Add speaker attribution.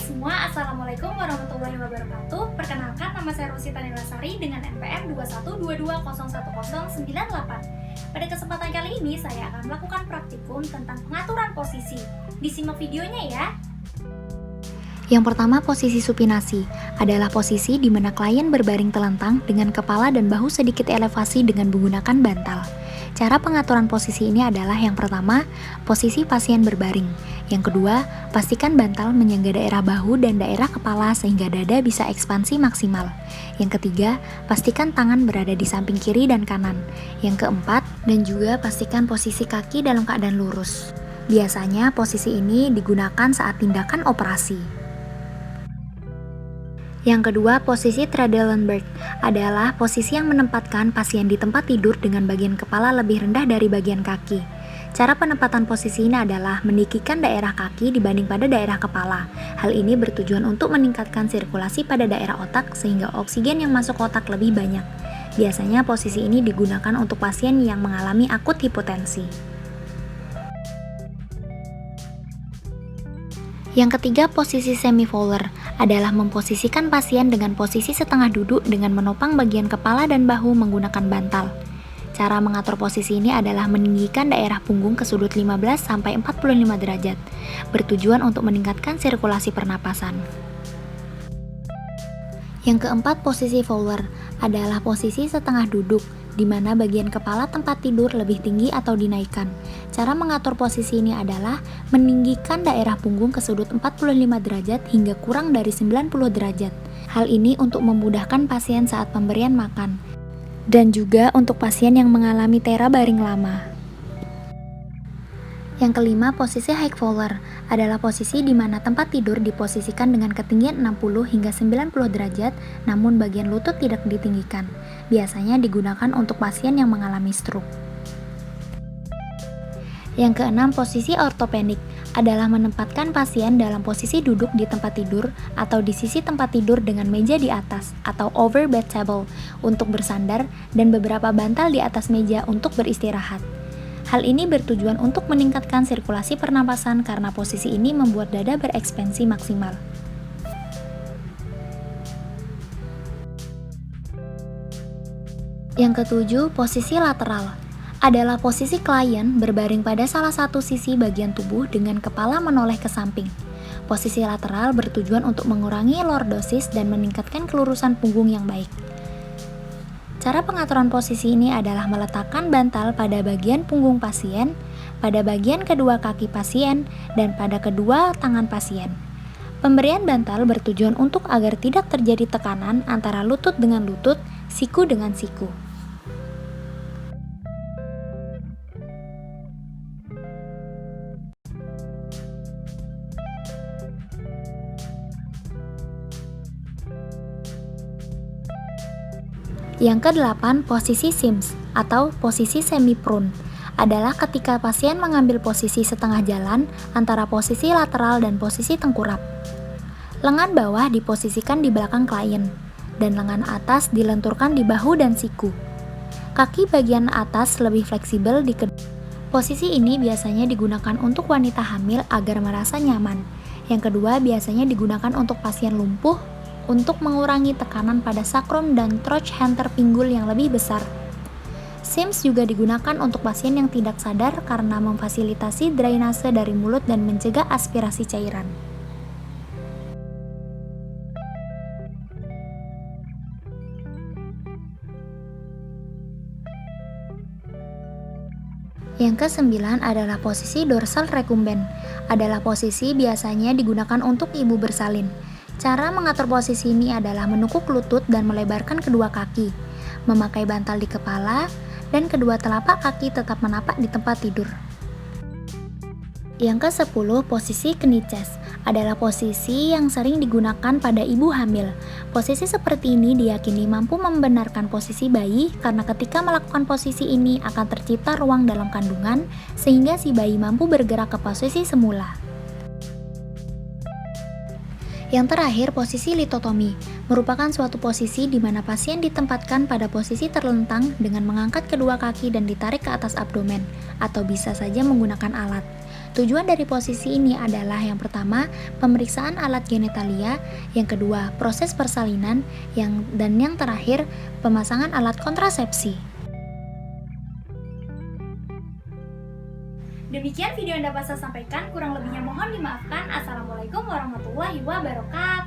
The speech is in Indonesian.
Speaker 1: semua, Assalamualaikum warahmatullahi wabarakatuh. Perkenalkan, nama saya Rosita Nilasari dengan NPM 212201098. Pada kesempatan kali ini, saya akan melakukan praktikum tentang pengaturan posisi. Disimak videonya ya.
Speaker 2: Yang pertama, posisi supinasi adalah posisi di mana klien berbaring telentang dengan kepala dan bahu sedikit elevasi dengan menggunakan bantal. Cara pengaturan posisi ini adalah yang pertama, posisi pasien berbaring. Yang kedua, pastikan bantal menyangga daerah bahu dan daerah kepala sehingga dada bisa ekspansi maksimal. Yang ketiga, pastikan tangan berada di samping kiri dan kanan. Yang keempat, dan juga pastikan posisi kaki dalam keadaan lurus. Biasanya posisi ini digunakan saat tindakan operasi. Yang kedua, posisi Trendelenburg adalah posisi yang menempatkan pasien di tempat tidur dengan bagian kepala lebih rendah dari bagian kaki. Cara penempatan posisi ini adalah meninggikan daerah kaki dibanding pada daerah kepala. Hal ini bertujuan untuk meningkatkan sirkulasi pada daerah otak sehingga oksigen yang masuk otak lebih banyak. Biasanya posisi ini digunakan untuk pasien yang mengalami akut hipotensi. Yang ketiga, posisi semi-fowler adalah memposisikan pasien dengan posisi setengah duduk dengan menopang bagian kepala dan bahu menggunakan bantal. Cara mengatur posisi ini adalah meninggikan daerah punggung ke sudut 15-45 derajat, bertujuan untuk meningkatkan sirkulasi pernapasan. Yang keempat, posisi Fowler adalah posisi setengah duduk, di mana bagian kepala tempat tidur lebih tinggi atau dinaikkan. Cara mengatur posisi ini adalah meninggikan daerah punggung ke sudut 45 derajat hingga kurang dari 90 derajat. Hal ini untuk memudahkan pasien saat pemberian makan, dan juga untuk pasien yang mengalami tera baring lama. Yang kelima, posisi high fowler adalah posisi di mana tempat tidur diposisikan dengan ketinggian 60 hingga 90 derajat, namun bagian lutut tidak ditinggikan. Biasanya digunakan untuk pasien yang mengalami stroke. Yang keenam, posisi ortopedik adalah menempatkan pasien dalam posisi duduk di tempat tidur atau di sisi tempat tidur dengan meja di atas atau over bed table untuk bersandar dan beberapa bantal di atas meja untuk beristirahat. Hal ini bertujuan untuk meningkatkan sirkulasi pernapasan karena posisi ini membuat dada berekspansi maksimal. Yang ketujuh, posisi lateral adalah posisi klien berbaring pada salah satu sisi bagian tubuh dengan kepala menoleh ke samping. Posisi lateral bertujuan untuk mengurangi lordosis dan meningkatkan kelurusan punggung yang baik. Cara pengaturan posisi ini adalah meletakkan bantal pada bagian punggung pasien, pada bagian kedua kaki pasien, dan pada kedua tangan pasien. Pemberian bantal bertujuan untuk agar tidak terjadi tekanan antara lutut dengan lutut, siku dengan siku. Yang kedelapan, posisi Sims atau posisi semi-prone adalah ketika pasien mengambil posisi setengah jalan antara posisi lateral dan posisi tengkurap. Lengan bawah diposisikan di belakang klien, dan lengan atas dilenturkan di bahu dan siku. Kaki bagian atas lebih fleksibel di kedua. Posisi ini biasanya digunakan untuk wanita hamil agar merasa nyaman. Yang kedua biasanya digunakan untuk pasien lumpuh untuk mengurangi tekanan pada sakrum dan trochenter pinggul yang lebih besar. Sims juga digunakan untuk pasien yang tidak sadar karena memfasilitasi drainase dari mulut dan mencegah aspirasi cairan. Yang kesembilan adalah posisi dorsal recumbent. Adalah posisi biasanya digunakan untuk ibu bersalin. Cara mengatur posisi ini adalah menekuk lutut dan melebarkan kedua kaki, memakai bantal di kepala, dan kedua telapak kaki tetap menapak di tempat tidur. Yang ke-10, posisi kniches adalah posisi yang sering digunakan pada ibu hamil. Posisi seperti ini diyakini mampu membenarkan posisi bayi karena ketika melakukan posisi ini akan tercipta ruang dalam kandungan sehingga si bayi mampu bergerak ke posisi semula. Yang terakhir, posisi litotomi merupakan suatu posisi di mana pasien ditempatkan pada posisi terlentang dengan mengangkat kedua kaki dan ditarik ke atas abdomen, atau bisa saja menggunakan alat. Tujuan dari posisi ini adalah yang pertama, pemeriksaan alat genitalia, yang kedua, proses persalinan, dan yang terakhir, pemasangan alat kontrasepsi.
Speaker 1: Demikian video yang dapat saya sampaikan, kurang lebihnya mohon dimaafkan. Assalamualaikum warahmatullahi wabarakatuh.